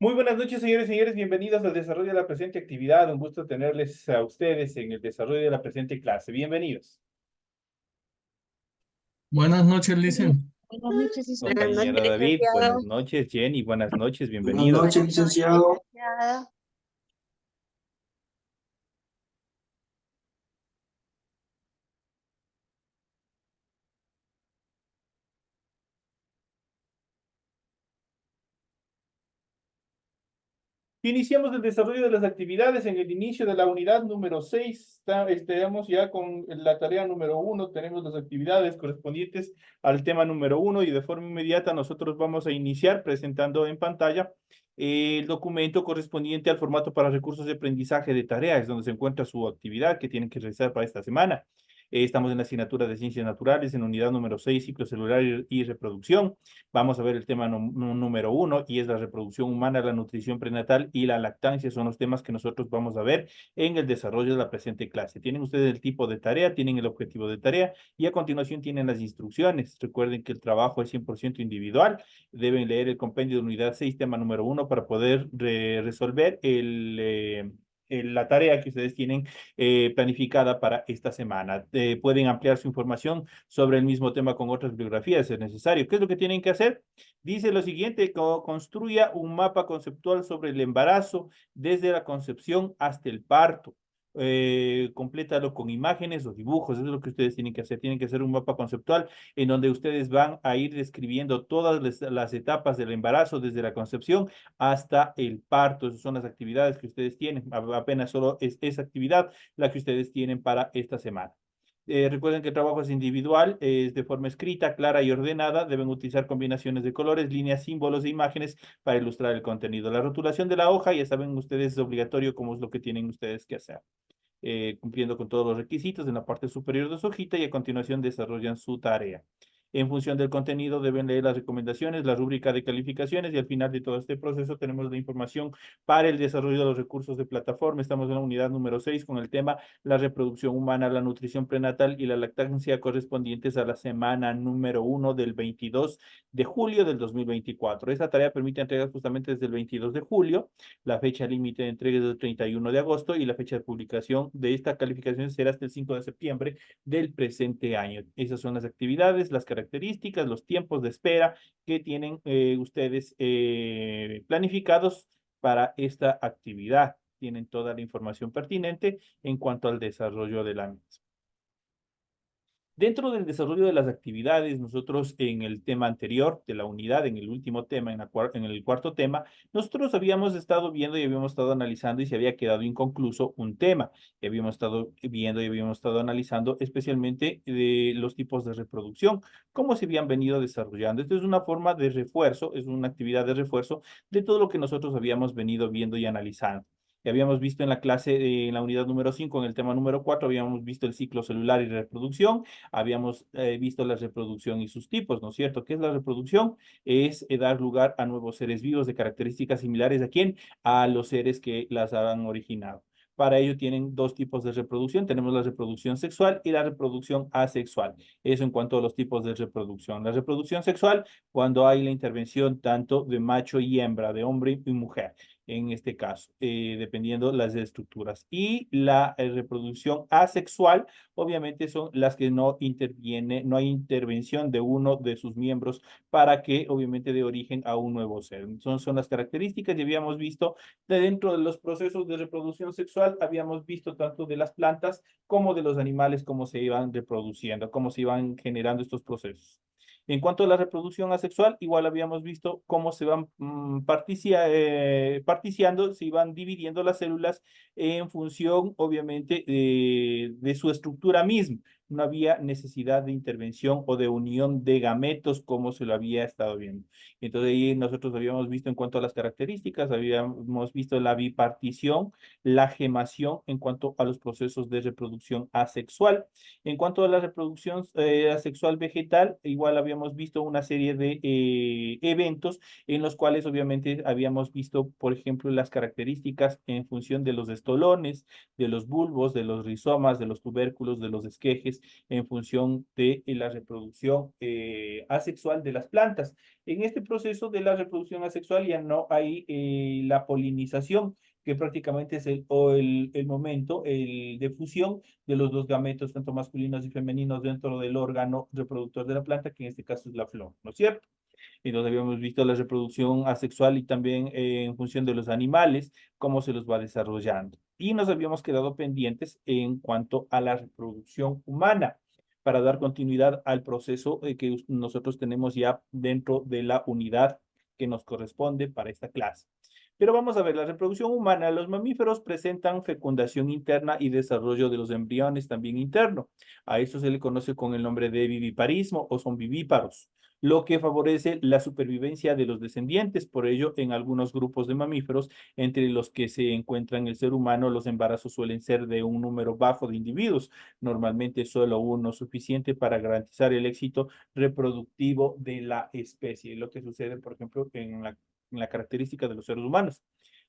Muy buenas noches, señores y señores. Bienvenidos al desarrollo de la presente actividad. Un gusto tenerles a ustedes en el desarrollo de la presente clase. Bienvenidos. Buenas noches, Buenas Licen. noches, Buenas Compañero noches, David, buenas licenciado. noches. Jenny, buenas noches. Buenas Bienvenidos. noches, Buenas noches, licenciado. licenciado. Iniciamos el desarrollo de las actividades en el inicio de la unidad número 6. Estamos ya con la tarea número 1. Tenemos las actividades correspondientes al tema número 1 y de forma inmediata nosotros vamos a iniciar presentando en pantalla el documento correspondiente al formato para recursos de aprendizaje de tareas, donde se encuentra su actividad que tienen que realizar para esta semana. Estamos en la asignatura de Ciencias Naturales, en unidad número 6, ciclo celular y reproducción. Vamos a ver el tema número 1 y es la reproducción humana, la nutrición prenatal y la lactancia. Son los temas que nosotros vamos a ver en el desarrollo de la presente clase. Tienen ustedes el tipo de tarea, tienen el objetivo de tarea y a continuación tienen las instrucciones. Recuerden que el trabajo es 100% individual. Deben leer el compendio de unidad 6, tema número 1 para poder resolver la tarea que ustedes tienen planificada para esta semana. Pueden ampliar su información sobre el mismo tema con otras bibliografías, si es necesario. ¿Qué es lo que tienen que hacer? Dice lo siguiente: construya un mapa conceptual sobre el embarazo desde la concepción hasta el parto. Complétalo con imágenes o dibujos, eso es lo que ustedes tienen que hacer. Tienen que hacer un mapa conceptual en donde ustedes van a ir describiendo todas las etapas del embarazo, desde la concepción hasta el parto. Esas son las actividades que ustedes tienen. Apenas solo es esa actividad la que ustedes tienen para esta semana. Recuerden que el trabajo es individual, es de forma escrita, clara y ordenada. Deben utilizar combinaciones de colores, líneas, símbolos e imágenes para ilustrar el contenido. La rotulación de la hoja, ya saben ustedes, es obligatorio, como es lo que tienen ustedes que hacer. Cumpliendo con todos los requisitos en la parte superior de su hojita y a continuación desarrollan su tarea. En función del contenido deben leer las recomendaciones, la rúbrica de calificaciones y al final de todo este proceso tenemos la información para el desarrollo de los recursos de plataforma. Estamos en la unidad número 6 con el tema la reproducción humana, la nutrición prenatal y la lactancia correspondientes a la semana número 1 del 22 de julio del 2024. Esta tarea permite entregar justamente desde el 22 de julio. La fecha límite de entrega es el 31 de agosto y la fecha de publicación de esta calificación será hasta el 5 de septiembre del presente año. Esas son las actividades, las características, los tiempos de espera que tienen ustedes planificados para esta actividad. Tienen toda la información pertinente en cuanto al desarrollo de la misma. Dentro del desarrollo de las actividades, nosotros en el tema anterior de la unidad, en el último tema, en el cuarto tema, nosotros habíamos estado viendo y habíamos estado analizando y se había quedado inconcluso un tema. Y habíamos estado viendo y habíamos estado analizando especialmente de los tipos de reproducción, cómo se habían venido desarrollando. Esto es una forma de refuerzo, es una actividad de refuerzo de todo lo que nosotros habíamos venido viendo y analizando. Ya habíamos visto en la clase, en la unidad número 5, en el tema número 4, habíamos visto el ciclo celular y reproducción. Habíamos visto la reproducción y sus tipos, ¿no es cierto? ¿Qué es la reproducción? Es dar lugar a nuevos seres vivos de características similares a quién? A los seres que las han originado. Para ello tienen dos tipos de reproducción. Tenemos la reproducción sexual y la reproducción asexual. Eso en cuanto a los tipos de reproducción. La reproducción sexual, cuando hay la intervención tanto de macho y hembra, de hombre y mujer, en este caso, dependiendo las estructuras. Y la reproducción asexual, obviamente son las que no interviene, no hay intervención de uno de sus miembros para que obviamente dé origen a un nuevo ser. Son las características y habíamos visto dentro de los procesos de reproducción sexual, habíamos visto tanto de las plantas como de los animales cómo se iban reproduciendo, cómo se iban generando estos procesos. En cuanto a la reproducción asexual, igual habíamos visto cómo se van particiando, se iban dividiendo las células en función, obviamente, de su estructura misma. No había necesidad de intervención o de unión de gametos como se lo había estado viendo. Entonces ahí nosotros habíamos visto en cuanto a las características, habíamos visto la bipartición, la gemación en cuanto a los procesos de reproducción asexual. En cuanto a la reproducción asexual vegetal, igual habíamos visto una serie de eventos en los cuales obviamente habíamos visto, por ejemplo, las características en función de los estolones, de los bulbos, de los rizomas, de los tubérculos, de los esquejes animales en función de la reproducción asexual de las plantas. En este proceso de la reproducción asexual ya no hay la polinización, que prácticamente es el momento de fusión de los dos gametos, tanto masculinos y femeninos, dentro del órgano reproductor de la planta, que en este caso es la flor, ¿no es cierto? Y nos habíamos visto la reproducción asexual y también en función de los animales, cómo se los va desarrollando. Y nos habíamos quedado pendientes en cuanto a la reproducción humana, para dar continuidad al proceso que nosotros tenemos ya dentro de la unidad que nos corresponde para esta clase. Pero vamos a ver, la reproducción humana, los mamíferos presentan fecundación interna y desarrollo de los embriones también interno. A eso se le conoce con el nombre de viviparismo o son vivíparos, lo que favorece la supervivencia de los descendientes. Por ello, en algunos grupos de mamíferos, entre los que se encuentran el ser humano, los embarazos suelen ser de un número bajo de individuos, normalmente solo uno, suficiente para garantizar el éxito reproductivo de la especie. Lo que sucede, por ejemplo, en la característica de los seres humanos.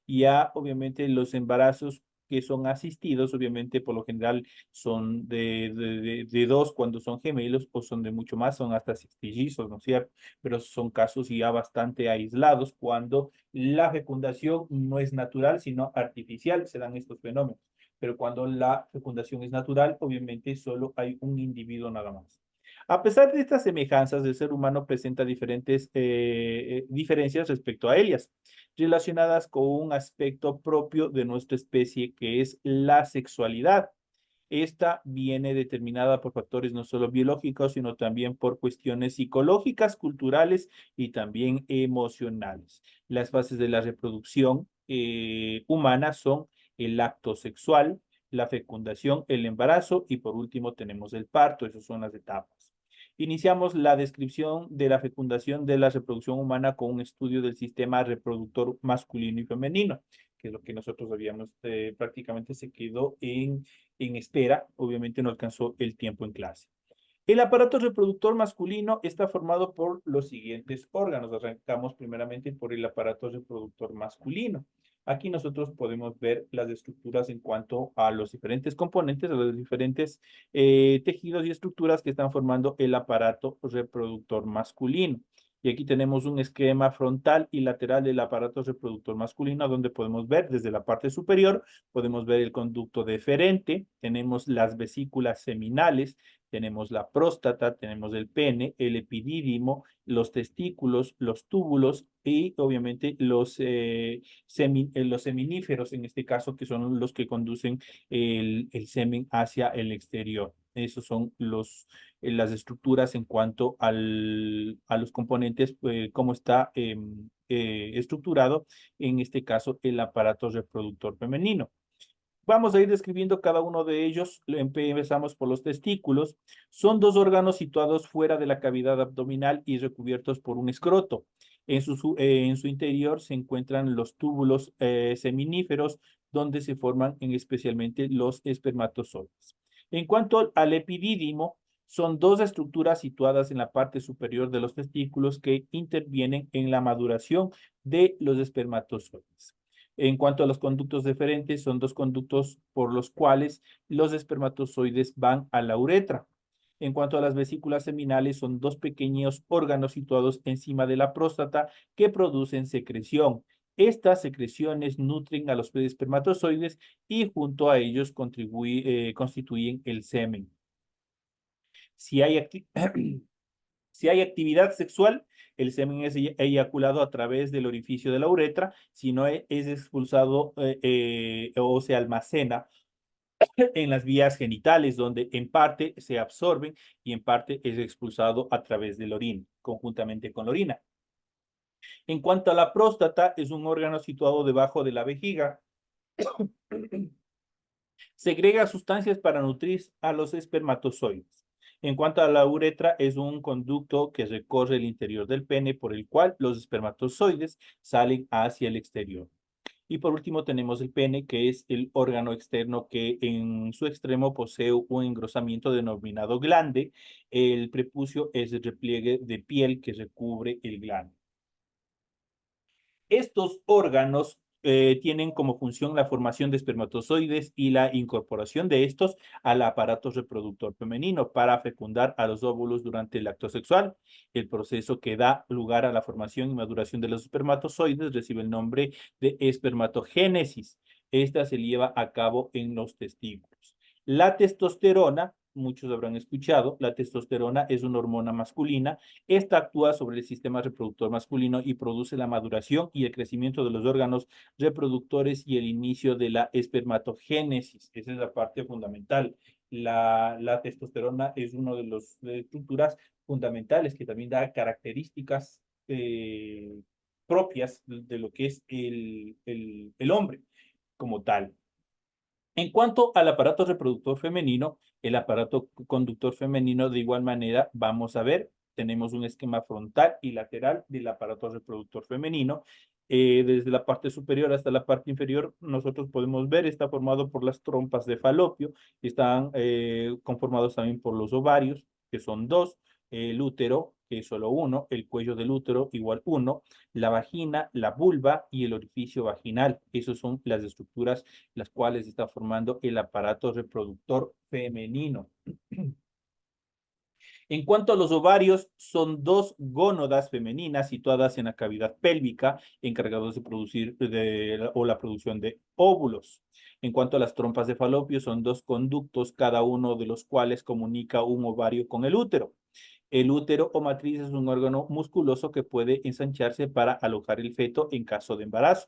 Y ya, obviamente, los embarazos que son asistidos, obviamente, por lo general son de dos cuando son gemelos, o son de mucho más, son hasta sextillizos, ¿no es cierto? Pero son casos ya bastante aislados cuando la fecundación no es natural, sino artificial, se dan estos fenómenos. Pero cuando la fecundación es natural, obviamente solo hay un individuo nada más. A pesar de estas semejanzas, el ser humano presenta diferentes diferencias respecto a ellas, relacionadas con un aspecto propio de nuestra especie, que es la sexualidad. Esta viene determinada por factores no solo biológicos, sino también por cuestiones psicológicas, culturales y también emocionales. Las fases de la reproducción humana son el acto sexual, la fecundación, el embarazo y por último tenemos el parto. Esas son las etapas. Iniciamos la descripción de la fecundación de la reproducción humana con un estudio del sistema reproductor masculino y femenino, que es lo que nosotros habíamos, prácticamente se quedó en espera, obviamente no alcanzó el tiempo en clase. El aparato reproductor masculino está formado por los siguientes órganos. Arrancamos primeramente por el aparato reproductor masculino. Aquí nosotros podemos ver las estructuras en cuanto a los diferentes componentes, a los diferentes tejidos y estructuras que están formando el aparato reproductor masculino. Y aquí tenemos un esquema frontal y lateral del aparato reproductor masculino, donde podemos ver desde la parte superior, podemos ver el conducto deferente, tenemos las vesículas seminales, tenemos la próstata, tenemos el pene, el epidídimo, los testículos, los túbulos y obviamente los seminíferos, en este caso, que son los que conducen el semen hacia el exterior. Esos son las estructuras en cuanto a los componentes, cómo está estructurado, en este caso, el aparato reproductor femenino. Vamos a ir describiendo cada uno de ellos. Empezamos por los testículos. Son dos órganos situados fuera de la cavidad abdominal y recubiertos por un escroto. En su interior se encuentran los túbulos seminíferos, donde se forman especialmente los espermatozoides. En cuanto al epidídimo, son dos estructuras situadas en la parte superior de los testículos que intervienen en la maduración de los espermatozoides. En cuanto a los conductos deferentes, son dos conductos por los cuales los espermatozoides van a la uretra. En cuanto a las vesículas seminales, son dos pequeños órganos situados encima de la próstata que producen secreción. Estas secreciones nutren a los espermatozoides y junto a ellos constituyen el semen. Si hay Si hay actividad sexual, el semen es eyaculado a través del orificio de la uretra, si no es expulsado o se almacena en las vías genitales, donde en parte se absorben y en parte es expulsado a través del orina, conjuntamente con la orina. En cuanto a la próstata, es un órgano situado debajo de la vejiga. Segrega sustancias para nutrir a los espermatozoides. En cuanto a la uretra, es un conducto que recorre el interior del pene por el cual los espermatozoides salen hacia el exterior. Y por último tenemos el pene, que es el órgano externo que en su extremo posee un engrosamiento denominado glande. El prepucio es el repliegue de piel que recubre el glande. Estos órganos tienen como función la formación de espermatozoides y la incorporación de estos al aparato reproductor femenino para fecundar a los óvulos durante el acto sexual. El proceso que da lugar a la formación y maduración de los espermatozoides recibe el nombre de espermatogénesis. Esta se lleva a cabo en los testículos. La testosterona, muchos habrán escuchado, la testosterona es una hormona masculina. Esta actúa sobre el sistema reproductor masculino y produce la maduración y el crecimiento de los órganos reproductores y el inicio de la espermatogénesis. Esa es la parte fundamental. La testosterona es una de las estructuras fundamentales que también da características propias de lo que es el hombre como tal. En cuanto al aparato reproductor femenino, el aparato conductor femenino de igual manera, vamos a ver, tenemos un esquema frontal y lateral del aparato reproductor femenino. Desde la parte superior hasta la parte inferior, nosotros podemos ver, está formado por las trompas de falopio, están conformados también por los ovarios, que son dos, el útero, que es solo uno, el cuello del útero igual uno, la vagina, la vulva y el orificio vaginal. Esas son las estructuras las cuales está formando el aparato reproductor femenino. En cuanto a los ovarios, son dos gónadas femeninas situadas en la cavidad pélvica, encargados de producir o la producción de óvulos. En cuanto a las trompas de falopio, son dos conductos, cada uno de los cuales comunica un ovario con el útero. El útero o matriz es un órgano musculoso que puede ensancharse para alojar el feto en caso de embarazo.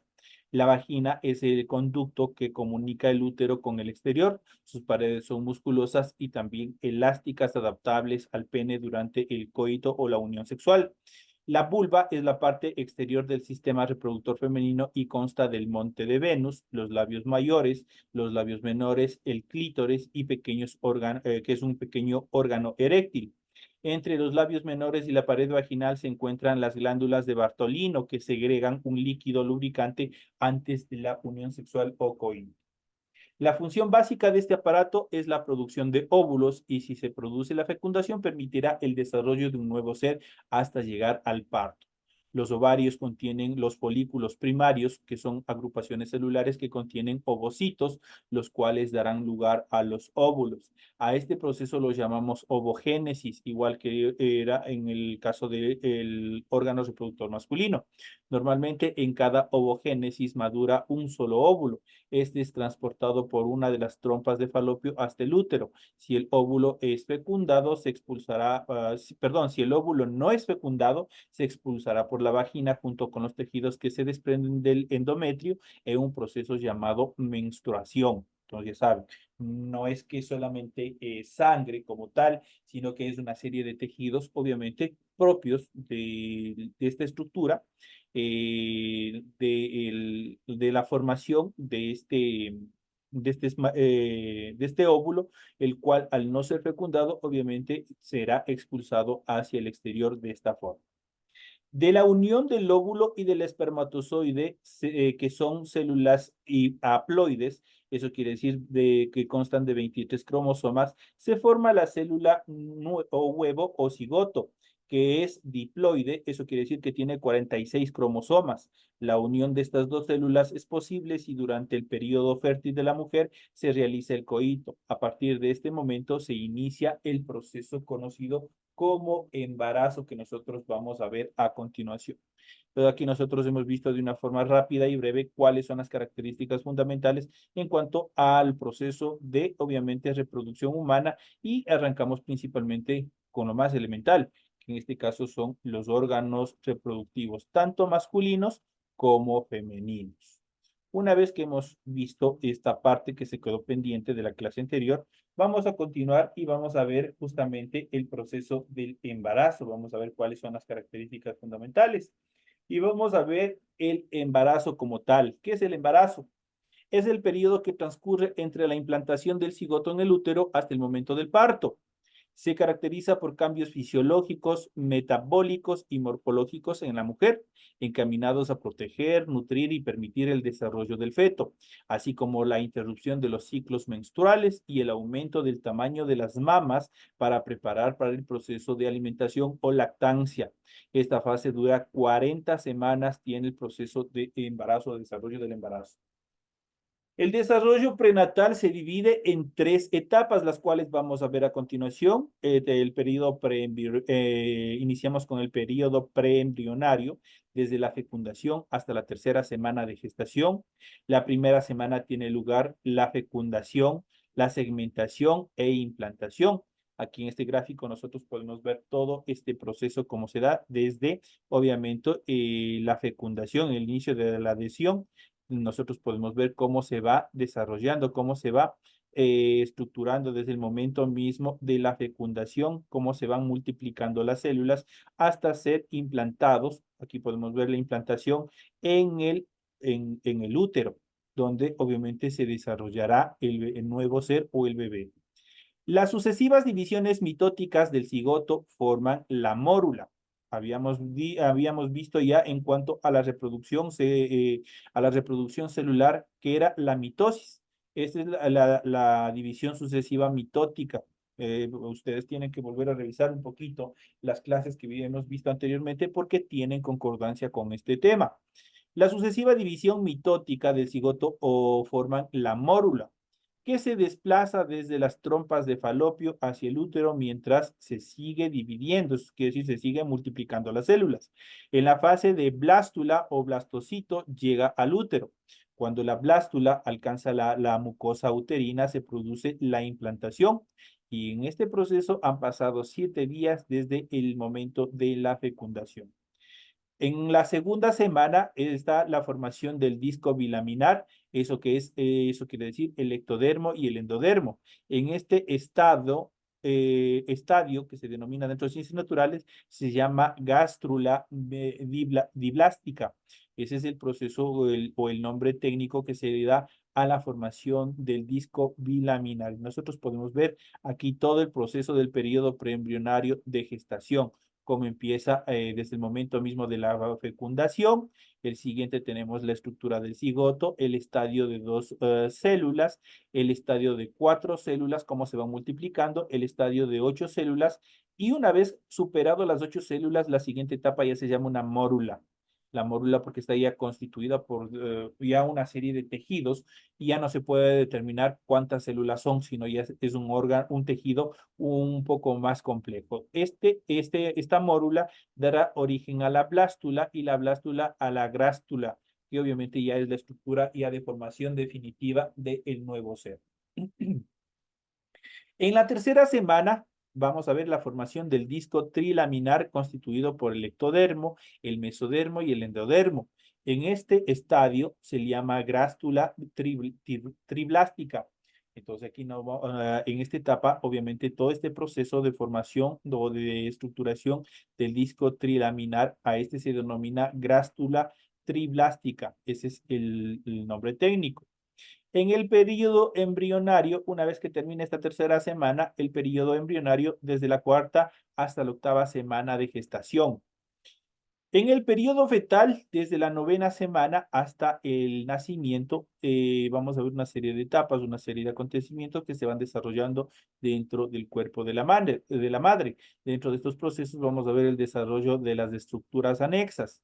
La vagina es el conducto que comunica el útero con el exterior. Sus paredes son musculosas y también elásticas, adaptables al pene durante el coito o la unión sexual. La vulva es la parte exterior del sistema reproductor femenino y consta del monte de Venus, los labios mayores, los labios menores, el clítoris y pequeños órganos, que es un pequeño órgano eréctil. Entre los labios menores y la pared vaginal se encuentran las glándulas de Bartolino que segregan un líquido lubricante antes de la unión sexual o coito. La función básica de este aparato es la producción de óvulos y si se produce la fecundación permitirá el desarrollo de un nuevo ser hasta llegar al parto. Los ovarios contienen los folículos primarios, que son agrupaciones celulares que contienen ovocitos, los cuales darán lugar a los óvulos. A este proceso lo llamamos ovogénesis, igual que era en el caso del órgano reproductor masculino. Normalmente en cada ovogénesis madura un solo óvulo. Este es transportado por una de las trompas de falopio hasta el útero. Si el óvulo es fecundado, se expulsará, si el óvulo no es fecundado, se expulsará por la vagina junto con los tejidos que se desprenden del endometrio en un proceso llamado menstruación. Entonces, ya saben, no es que solamente sangre como tal, sino que es una serie de tejidos, obviamente, propios de esta estructura, de la formación de este óvulo, el cual al no ser fecundado, obviamente será expulsado hacia el exterior de esta forma. De la unión del óvulo y del espermatozoide, que son células y haploides, eso quiere decir que constan de 23 cromosomas, se forma la célula o huevo o cigoto, que es diploide, eso quiere decir que tiene 46 cromosomas. La unión de estas dos células es posible si durante el periodo fértil de la mujer se realiza el coito. A partir de este momento se inicia el proceso conocido como embarazo que nosotros vamos a ver a continuación. Pero aquí nosotros hemos visto de una forma rápida y breve cuáles son las características fundamentales en cuanto al proceso de, obviamente, reproducción humana y arrancamos principalmente con lo más elemental, que en este caso son los órganos reproductivos, tanto masculinos como femeninos. Una vez que hemos visto esta parte que se quedó pendiente de la clase anterior, vamos a continuar y vamos a ver justamente el proceso del embarazo. Vamos a ver cuáles son las características fundamentales. Y vamos a ver el embarazo como tal. ¿Qué es el embarazo? Es el periodo que transcurre entre la implantación del cigoto en el útero hasta el momento del parto. Se caracteriza por cambios fisiológicos, metabólicos y morfológicos en la mujer, encaminados a proteger, nutrir y permitir el desarrollo del feto, así como la interrupción de los ciclos menstruales y el aumento del tamaño de las mamas para preparar para el proceso de alimentación o lactancia. Esta fase dura 40 semanas, tiene el proceso de embarazo, de desarrollo del embarazo. El desarrollo prenatal se divide en 3 etapas, las cuales vamos a ver a continuación. Iniciamos con el periodo preembrionario, desde la fecundación hasta la tercera semana de gestación. La primera semana tiene lugar la fecundación, la segmentación e implantación. Aquí en este gráfico nosotros podemos ver todo este proceso, cómo se da desde, obviamente, la fecundación, el inicio de la adhesión. Nosotros podemos ver cómo se va desarrollando, cómo se va estructurando desde el momento mismo de la fecundación, cómo se van multiplicando las células hasta ser implantados. Aquí podemos ver la implantación en el útero, donde obviamente se desarrollará el nuevo ser o el bebé. Las sucesivas divisiones mitóticas del cigoto forman la mórula. Habíamos visto ya en cuanto a a la reproducción celular, que era la mitosis. Esta es la división sucesiva mitótica. Ustedes tienen que volver a revisar un poquito las clases que hemos visto anteriormente porque tienen concordancia con este tema. La sucesiva división mitótica del cigoto o forman la mórula, que se desplaza desde las trompas de falopio hacia el útero mientras se sigue dividiendo, es decir, se sigue multiplicando las células. En la fase de blástula o blastocito llega al útero. Cuando la blástula alcanza la mucosa uterina, se produce la implantación. Y en este proceso han pasado 7 días desde el momento de la fecundación. En la segunda semana está la formación del disco bilaminar, eso quiere decir el ectodermo y el endodermo. En este estadio que se denomina dentro de ciencias naturales, se llama gástrula diblástica. Ese es el proceso o el nombre técnico que se le da a la formación del disco bilaminar. Nosotros podemos ver aquí todo el proceso del periodo preembrionario de gestación, cómo empieza desde el momento mismo de la fecundación. El siguiente tenemos la estructura del cigoto, el estadio de 2 células, el estadio de 4 células, cómo se va multiplicando, el estadio de 8 células, y una vez superado las 8 células, la siguiente etapa ya se llama una mórula. La mórula porque está ya constituida por ya una serie de tejidos y ya no se puede determinar cuántas células son, sino ya es un órgano, un tejido un poco más complejo. Esta mórula dará origen a la blástula y la blástula a la grástula, que obviamente ya es la estructura ya de formación definitiva del nuevo ser. En la tercera semana vamos a ver la formación del disco trilaminar constituido por el ectodermo, el mesodermo y el endodermo. En este estadio se le llama grástula triblástica. Entonces aquí en esta etapa, obviamente, todo este proceso de formación o de estructuración del disco trilaminar, a este se denomina grástula triblástica. Ese es el nombre técnico. En el periodo embrionario, una vez que termina esta tercera semana, el periodo embrionario desde la cuarta hasta la octava semana de gestación. En el periodo fetal, desde la novena semana hasta el nacimiento, vamos a ver una serie de etapas, una serie de acontecimientos que se van desarrollando dentro del cuerpo de la madre. Dentro de estos procesos vamos a ver el desarrollo de las estructuras anexas.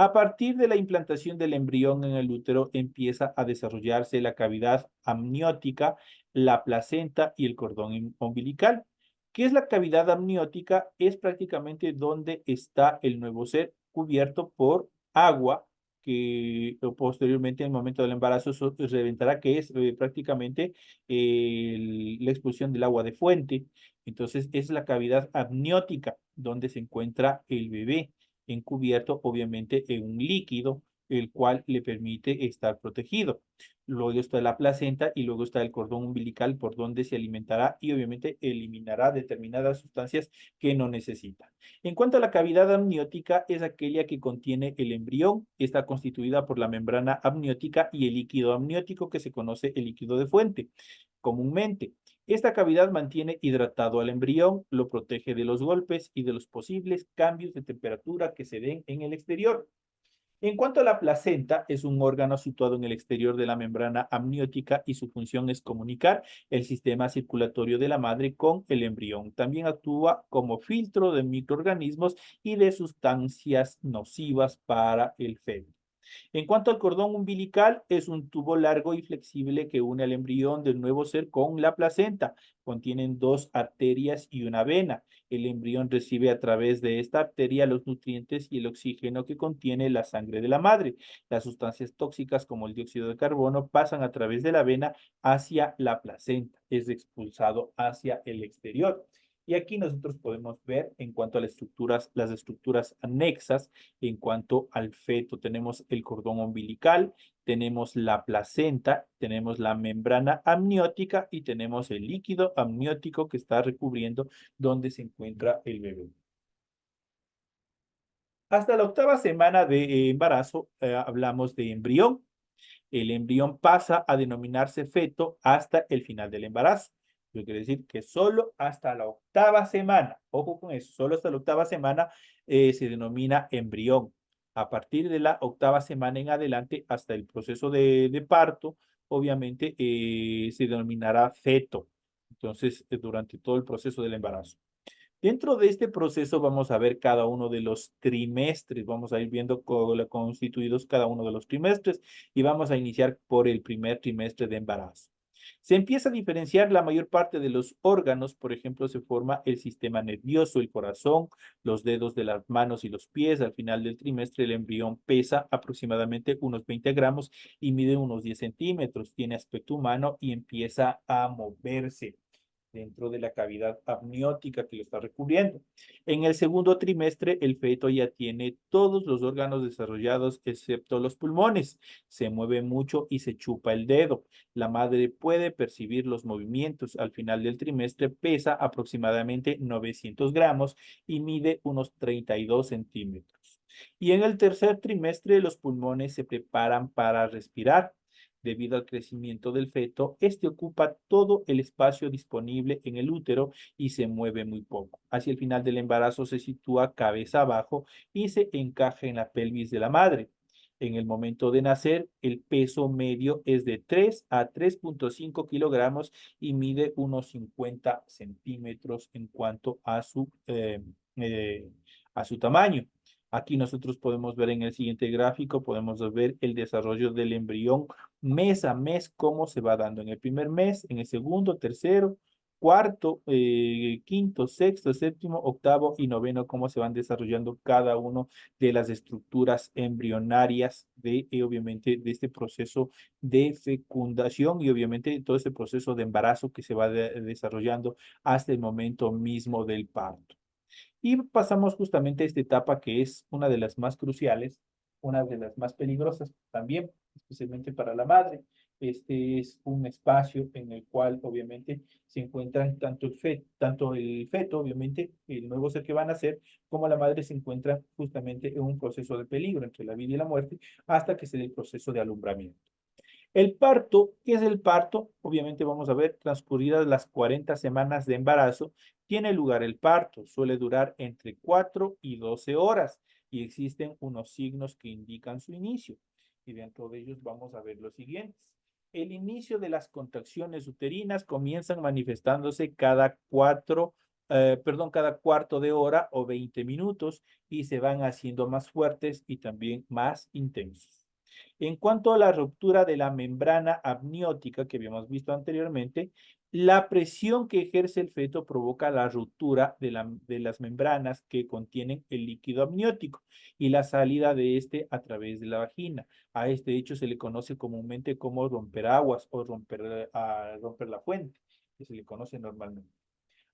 A partir de la implantación del embrión en el útero empieza a desarrollarse la cavidad amniótica, la placenta y el cordón umbilical. ¿Qué es la cavidad amniótica? Es prácticamente donde está el nuevo ser cubierto por agua que posteriormente en el momento del embarazo reventará, que es prácticamente la expulsión del agua de fuente. Entonces es la cavidad amniótica donde se encuentra el bebé encubierto obviamente en un líquido, el cual le permite estar protegido. Luego está la placenta y luego está el cordón umbilical por donde se alimentará y obviamente eliminará determinadas sustancias que no necesita. En cuanto a la cavidad amniótica, es aquella que contiene el embrión, está constituida por la membrana amniótica y el líquido amniótico que se conoce el líquido de fuente comúnmente. Esta cavidad mantiene hidratado al embrión, lo protege de los golpes y de los posibles cambios de temperatura que se den en el exterior. En cuanto a la placenta, es un órgano situado en el exterior de la membrana amniótica y su función es comunicar el sistema circulatorio de la madre con el embrión. También actúa como filtro de microorganismos y de sustancias nocivas para el feto. En cuanto al cordón umbilical, es un tubo largo y flexible que une al embrión del nuevo ser con la placenta. Contienen dos arterias y una vena. El embrión recibe a través de esta arteria los nutrientes y el oxígeno que contiene la sangre de la madre. Las sustancias tóxicas como el dióxido de carbono pasan a través de la vena hacia la placenta. Es expulsado hacia el exterior. Y aquí nosotros podemos ver en cuanto a las estructuras anexas, en cuanto al feto, tenemos el cordón umbilical, tenemos la placenta, tenemos la membrana amniótica y tenemos el líquido amniótico que está recubriendo donde se encuentra el bebé. Hasta la octava semana de embarazo hablamos de embrión. El embrión pasa a denominarse feto hasta el final del embarazo. Eso quiere decir que solo hasta la octava semana, ojo con eso, solo hasta la octava semana se denomina embrión. A partir de la octava semana en adelante, hasta el proceso de parto, obviamente se denominará feto. Entonces, durante todo el proceso del embarazo. Dentro de este proceso vamos a ver cada uno de los trimestres, vamos a ir viendo constituidos cada uno de los trimestres y vamos a iniciar por el primer trimestre de embarazo. Se empieza a diferenciar la mayor parte de los órganos, por ejemplo, se forma el sistema nervioso, el corazón, los dedos de las manos y los pies. Al final del trimestre el embrión pesa aproximadamente unos 20 gramos y mide unos 10 centímetros, tiene aspecto humano y empieza a moverse dentro de la cavidad amniótica que lo está recubriendo. En el segundo trimestre, el feto ya tiene todos los órganos desarrollados excepto los pulmones. Se mueve mucho y se chupa el dedo. La madre puede percibir los movimientos. Al final del trimestre pesa aproximadamente 900 gramos y mide unos 32 centímetros. Y en el tercer trimestre, los pulmones se preparan para respirar. Debido al crecimiento del feto, este ocupa todo el espacio disponible en el útero y se mueve muy poco. Hacia el final del embarazo se sitúa cabeza abajo y se encaja en la pelvis de la madre. En el momento de nacer, el peso medio es de 3 a 3,5 kilogramos y mide unos 50 centímetros en cuanto a su tamaño. Aquí nosotros podemos ver en el siguiente gráfico, podemos ver el desarrollo del embrión mes a mes, cómo se va dando en el primer mes, en el segundo, tercero, cuarto, quinto, sexto, séptimo, octavo y noveno, cómo se van desarrollando cada uno de las estructuras embrionarias de, obviamente, de este proceso de fecundación y obviamente todo este proceso de embarazo que se va desarrollando hasta el momento mismo del parto. Y pasamos justamente a esta etapa que es una de las más cruciales, una de las más peligrosas también, especialmente para la madre. Este es un espacio en el cual obviamente se encuentran tanto el feto, obviamente, el nuevo ser que van a nacer, como la madre se encuentra justamente en un proceso de peligro entre la vida y la muerte hasta que se dé el proceso de alumbramiento. El parto, ¿qué es el parto? Obviamente vamos a ver, transcurridas las 40 semanas de embarazo, tiene lugar el parto. Suele durar entre 4 y 12 horas y existen unos signos que indican su inicio. Y dentro de ellos vamos a ver los siguientes. El inicio de las contracciones uterinas comienzan manifestándose cada cuarto de hora o 20 minutos y se van haciendo más fuertes y también más intensos. En cuanto a la ruptura de la membrana amniótica que habíamos visto anteriormente, la presión que ejerce el feto provoca la ruptura de las membranas que contienen el líquido amniótico y la salida de este a través de la vagina. A este hecho se le conoce comúnmente como romper aguas o romper la fuente, que se le conoce normalmente.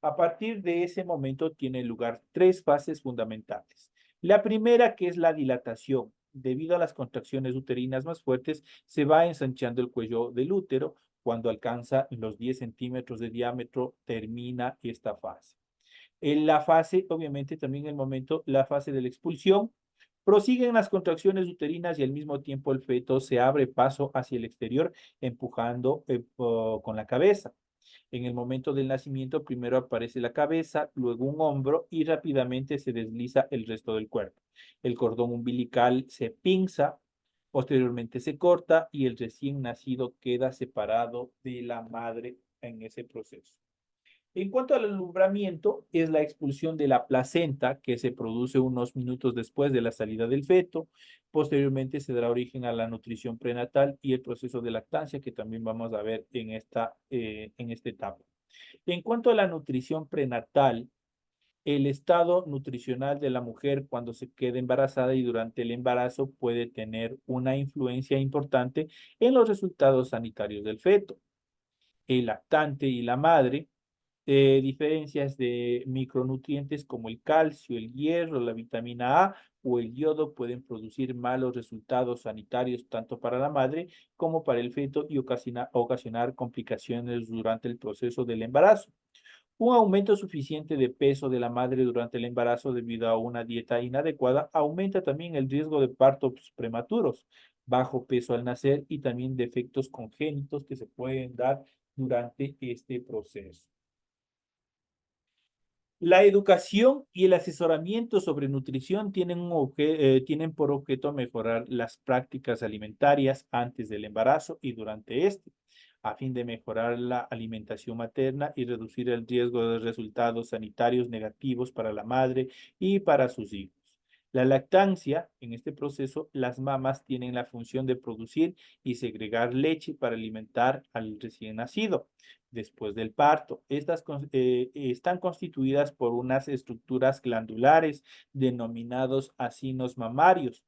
A partir de ese momento tienen lugar tres fases fundamentales. La primera, que es la dilatación. Debido a las contracciones uterinas más fuertes, se va ensanchando el cuello del útero. Cuando alcanza los 10 centímetros de diámetro, termina esta fase. En la fase, obviamente, también el momento, la fase de la expulsión. Prosiguen las contracciones uterinas y al mismo tiempo el feto se abre paso hacia el exterior, empujando con la cabeza. En el momento del nacimiento, primero aparece la cabeza, luego un hombro y rápidamente se desliza el resto del cuerpo. El cordón umbilical se pinza, posteriormente se corta y el recién nacido queda separado de la madre en ese proceso. En cuanto al alumbramiento, es la expulsión de la placenta que se produce unos minutos después de la salida del feto. Posteriormente se dará origen a la nutrición prenatal y el proceso de lactancia que también vamos a ver en esta etapa. En cuanto a la nutrición prenatal, el estado nutricional de la mujer cuando se queda embarazada y durante el embarazo puede tener una influencia importante en los resultados sanitarios del feto. El lactante y la madre diferencias de micronutrientes como el calcio, el hierro, la vitamina A o el yodo pueden producir malos resultados sanitarios tanto para la madre como para el feto y ocasionar complicaciones durante el proceso del embarazo. Un aumento suficiente de peso de la madre durante el embarazo debido a una dieta inadecuada aumenta también el riesgo de partos prematuros, bajo peso al nacer y también defectos congénitos que se pueden dar durante este proceso. La educación y el asesoramiento sobre nutrición tienen por objeto mejorar las prácticas alimentarias antes del embarazo y durante este, a fin de mejorar la alimentación materna y reducir el riesgo de resultados sanitarios negativos para la madre y para sus hijos. La lactancia, en este proceso, las mamas tienen la función de producir y segregar leche para alimentar al recién nacido después del parto. Estas están constituidas por unas estructuras glandulares denominados acinos mamarios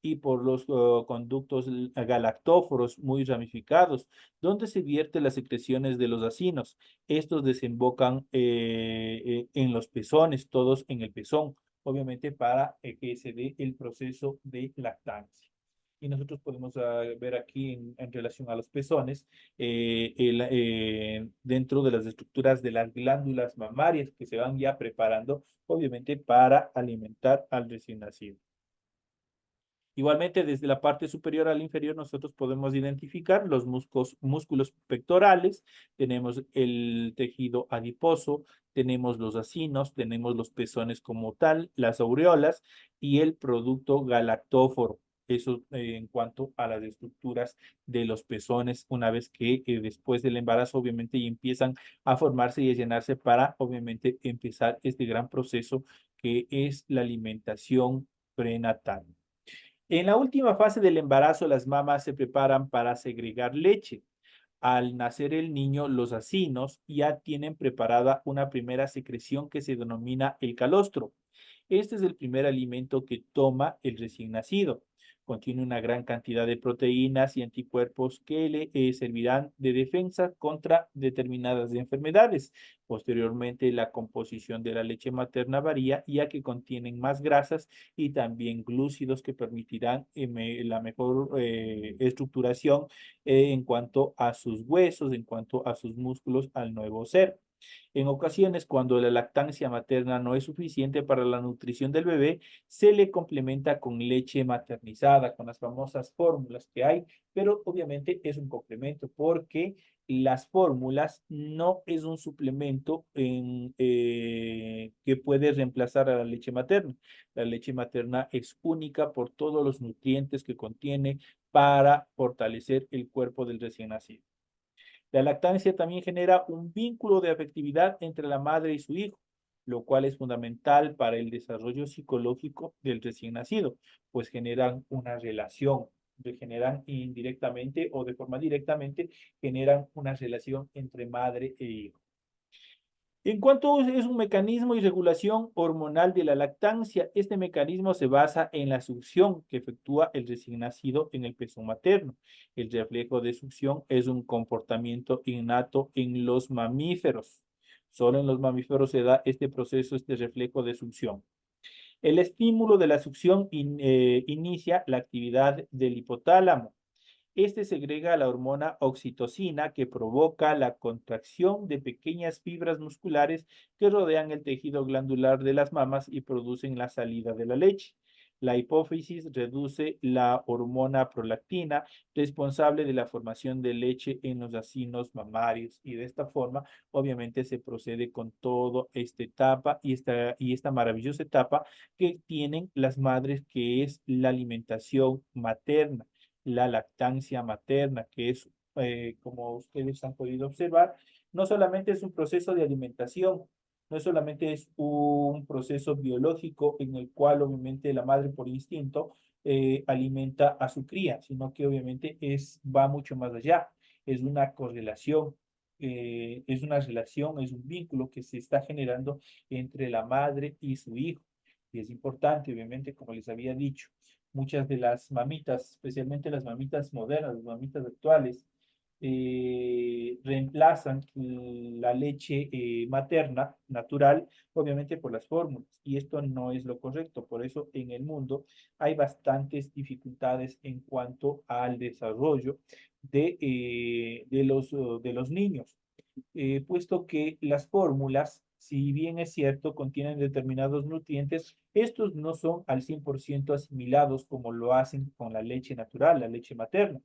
y por los conductos galactóforos muy ramificados, donde se vierten las secreciones de los acinos. Estos desembocan en los pezones, todos en el pezón, obviamente para que se dé el proceso de lactancia. Y nosotros podemos ver aquí en relación a los pezones, dentro de las estructuras de las glándulas mamarias que se van ya preparando, obviamente, para alimentar al recién nacido. Igualmente, desde la parte superior a la inferior, nosotros podemos identificar los músculos pectorales, tenemos el tejido adiposo, tenemos los acinos, tenemos los pezones como tal, las aureolas y el producto galactóforo. Eso en cuanto a las estructuras de los pezones, una vez que después del embarazo, obviamente, ya empiezan a formarse y a llenarse para, obviamente, empezar este gran proceso que es la alimentación prenatal. En la última fase del embarazo, las mamás se preparan para segregar leche. Al nacer el niño, los acinos ya tienen preparada una primera secreción que se denomina el calostro. Este es el primer alimento que toma el recién nacido. Contiene una gran cantidad de proteínas y anticuerpos que le servirán de defensa contra determinadas enfermedades. Posteriormente, la composición de la leche materna varía, ya que contienen más grasas y también glúcidos que permitirán la mejor estructuración en cuanto a sus huesos, en cuanto a sus músculos al nuevo ser. En ocasiones, cuando la lactancia materna no es suficiente para la nutrición del bebé, se le complementa con leche maternizada, con las famosas fórmulas que hay, pero obviamente es un complemento porque las fórmulas no es un suplemento que puede reemplazar a la leche materna. La leche materna es única por todos los nutrientes que contiene para fortalecer el cuerpo del recién nacido. La lactancia también genera un vínculo de afectividad entre la madre y su hijo, lo cual es fundamental para el desarrollo psicológico del recién nacido, pues generan una relación, generan indirectamente o de forma directamente, generan una relación entre madre e hijo. En cuanto es un mecanismo y regulación hormonal de la lactancia, este mecanismo se basa en la succión que efectúa el recién nacido en el pezón materno. El reflejo de succión es un comportamiento innato en los mamíferos. Solo en los mamíferos se da este proceso, este reflejo de succión. El estímulo de la succión inicia la actividad del hipotálamo. Este segrega la hormona oxitocina que provoca la contracción de pequeñas fibras musculares que rodean el tejido glandular de las mamas y producen la salida de la leche. La hipófisis reduce la hormona prolactina, responsable de la formación de leche en los vacinos mamarios, y de esta forma obviamente se procede con toda esta etapa y esta maravillosa etapa que tienen las madres, que es la alimentación materna, la lactancia materna, que es, como ustedes han podido observar, no solamente es un proceso de alimentación, no solamente es un proceso biológico en el cual obviamente la madre por instinto alimenta a su cría, sino que obviamente va mucho más allá, es una correlación, es una relación, es un vínculo que se está generando entre la madre y su hijo. Y es importante, obviamente, como les había dicho, muchas de las mamitas, especialmente las mamitas modernas, las mamitas actuales, reemplazan la leche materna natural, obviamente por las fórmulas, y esto no es lo correcto. Por eso en el mundo hay bastantes dificultades en cuanto al desarrollo de los niños, puesto que las fórmulas, si bien es cierto, contienen determinados nutrientes, estos no son al 100% asimilados como lo hacen con la leche natural, la leche materna,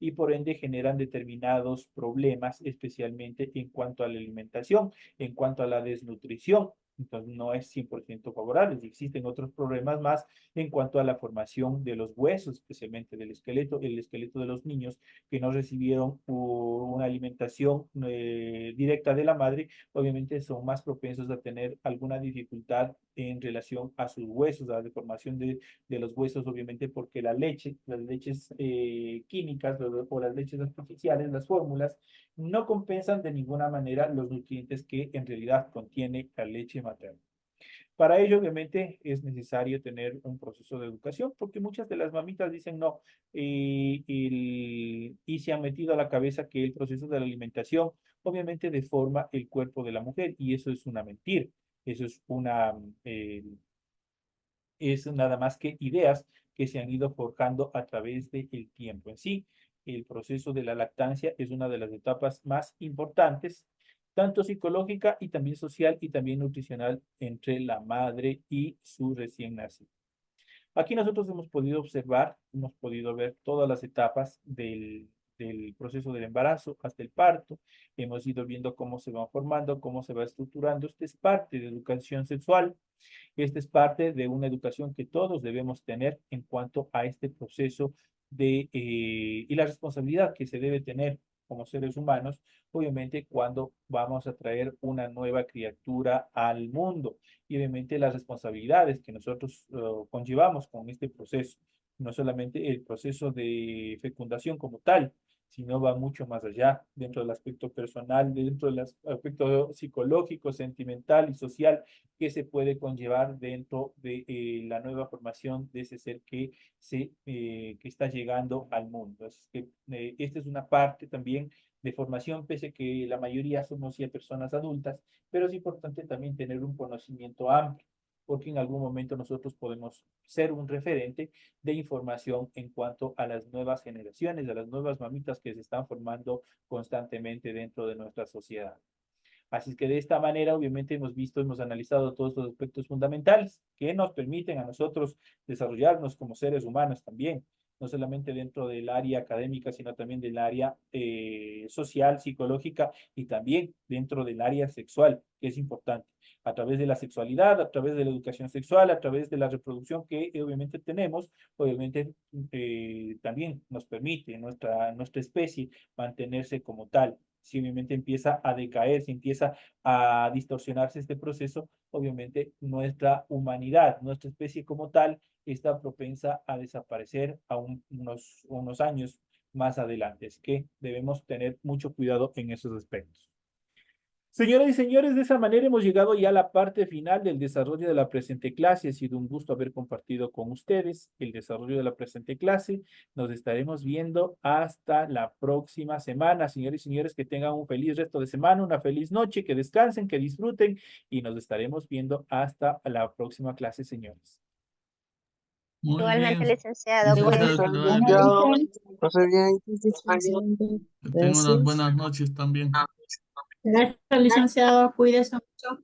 y por ende generan determinados problemas, especialmente en cuanto a la alimentación, en cuanto a la desnutrición. Entonces no es 100% favorable. Existen otros problemas más en cuanto a la formación de los huesos, especialmente del esqueleto, el esqueleto de los niños que no recibieron una alimentación directa de la madre, obviamente son más propensos a tener alguna dificultad en relación a sus huesos, a la deformación de los huesos, obviamente porque la leche, las leches químicas o las leches artificiales, las fórmulas, no compensan de ninguna manera los nutrientes que en realidad contiene la leche materna. Para ello, obviamente, es necesario tener un proceso de educación, porque muchas de las mamitas dicen no, y se han metido a la cabeza que el proceso de la alimentación obviamente deforma el cuerpo de la mujer, y eso es una mentira. Eso eh, es nada más que ideas que se han ido forjando a través del tiempo. En sí, el proceso de la lactancia es una de las etapas más importantes, tanto psicológica y también social y también nutricional, entre la madre y su recién nacido. Aquí nosotros hemos podido observar, hemos podido ver todas las etapas del proceso del embarazo hasta el parto. Hemos ido viendo cómo se van formando, cómo se va estructurando. Esta es parte de educación sexual. Esta es parte de una educación que todos debemos tener en cuanto a este proceso y la responsabilidad que se debe tener como seres humanos, obviamente cuando vamos a traer una nueva criatura al mundo, y obviamente las responsabilidades que nosotros conllevamos con este proceso, no solamente el proceso de fecundación como tal, sino va mucho más allá, dentro del aspecto personal, dentro del aspecto psicológico, sentimental y social que se puede conllevar dentro de la nueva formación de ese ser que está llegando al mundo. Así que esta es una parte también de formación, pese a que la mayoría somos ya personas adultas, pero es importante también tener un conocimiento amplio, porque en algún momento nosotros podemos ser un referente de información en cuanto a las nuevas generaciones, a las nuevas mamitas que se están formando constantemente dentro de nuestra sociedad. Así que de esta manera, obviamente, hemos visto, hemos analizado todos estos aspectos fundamentales que nos permiten a nosotros desarrollarnos como seres humanos también, no solamente dentro del área académica, sino también del área social, psicológica, y también dentro del área sexual, que es importante. A través de la sexualidad, a través de la educación sexual, a través de la reproducción que obviamente tenemos, obviamente también nos permite nuestra especie mantenerse como tal. Si obviamente empieza a decaer, si empieza a distorsionarse este proceso, obviamente nuestra humanidad, nuestra especie como tal, está propensa a desaparecer a unos años más adelante. Es que debemos tener mucho cuidado en esos aspectos. Señoras y señores, de esa manera hemos llegado ya a la parte final del desarrollo de la presente clase. Ha sido un gusto haber compartido con ustedes el desarrollo de la presente clase. Nos estaremos viendo hasta la próxima semana. Señores y señores, que tengan un feliz resto de semana, una feliz noche, que descansen, que disfruten, y nos estaremos viendo hasta la próxima clase, señores. Muy Igualmente, bien, licenciado, licenciado, cuídese. que le vaya bien. Pase bien. Que tenga unas buenas noches también. Gracias, licenciado. Cuídese mucho.